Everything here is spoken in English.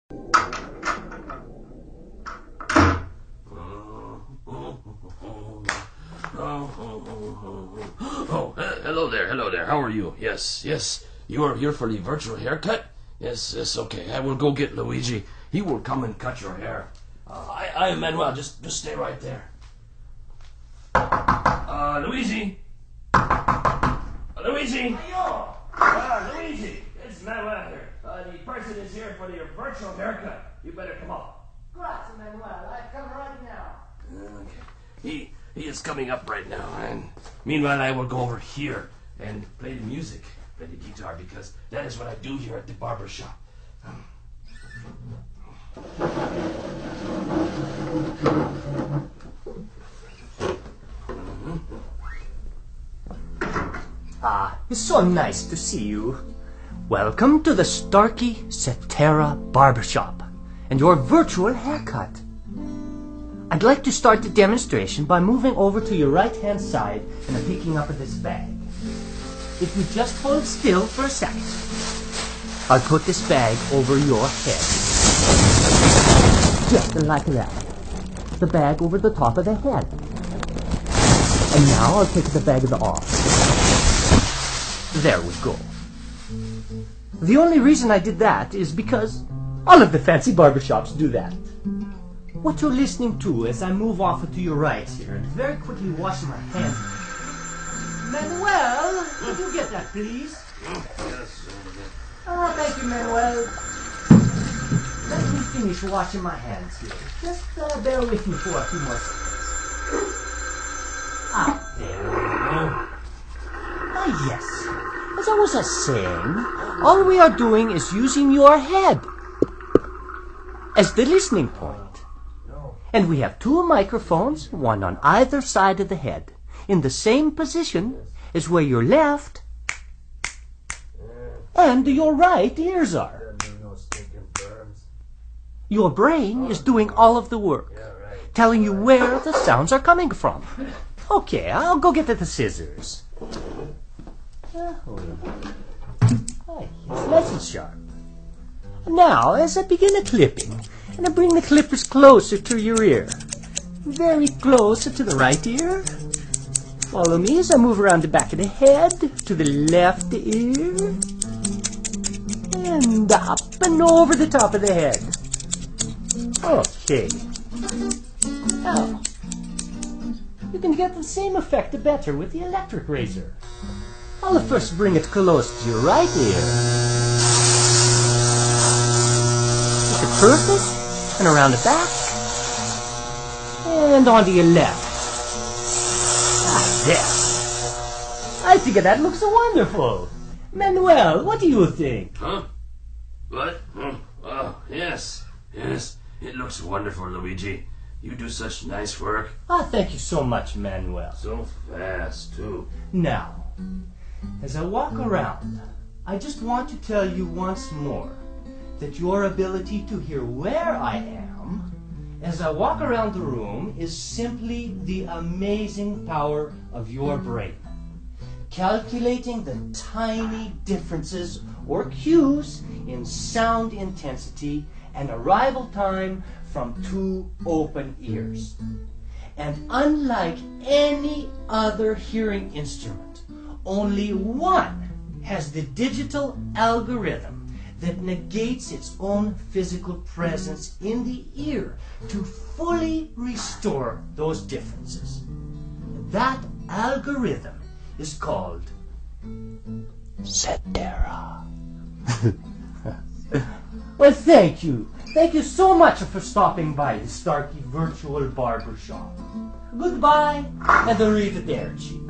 Oh, hello there. How are you? Yes. You're for the virtual haircut? Yes, okay. I will go get Luigi. He will come and cut your hair. I am Manuel. Just stay right there. Luigi? Luigi? Luigi, it's Manuel here. The person is here for your virtual haircut. You better come up. Grazie, Manuel. I come right now. Okay. He is coming up right now, and meanwhile I will go over here and play the music, play the guitar, because that is what I do here at the barber shop. It's so nice to see you. Welcome to the Starkey Cetera Barbershop and your virtual haircut. I'd like to start the demonstration by moving over to your right-hand side and picking up this bag. If you just hold still for a second, I'll put this bag over your head. Just like that. The bag over the top of the head. And now I'll take the bag off. There we go. The only reason I did that is because all of the fancy barbershops do that. What you're listening to as I move off to your right here and very quickly wash my hands. Manuel, could you get that, please? Yes. Thank you, Manuel. Let me finish washing my hands here. Just bear with me for a few more seconds. There we go. Yes. As I was saying, all we are doing is using your head as the listening point. And we have two microphones, one on either side of the head, in the same position as where your left and your right ears are. Your brain is doing all of the work, telling you where the sounds are coming from. Okay, I'll go get the scissors. It's nice and sharp. Now, as I begin clipping, and I bring the clippers closer to your ear, very close to the right ear. Follow me as I move around the back of the head to the left ear, and up and over the top of the head. Okay. Now, you can get the same effect better with the electric razor. I'll first bring it close to your right ear. Just across it, and around the back, and onto your left. There. I think that looks wonderful. Manuel, what do you think? Huh? What? Oh, yes. It looks wonderful, Luigi. You do such nice work. Thank you so much, Manuel. So fast, too. Now, as I walk around, I just want to tell you once more that your ability to hear where I am as I walk around the room is simply the amazing power of your brain, calculating the tiny differences or cues in sound intensity and arrival time from two open ears. And unlike any other hearing instrument, only one has the digital algorithm that negates its own physical presence in the ear to fully restore those differences. That algorithm is called Cetera. Well, thank you. Thank you so much for stopping by the Starkey Virtual Barbershop. Goodbye and arrivederci.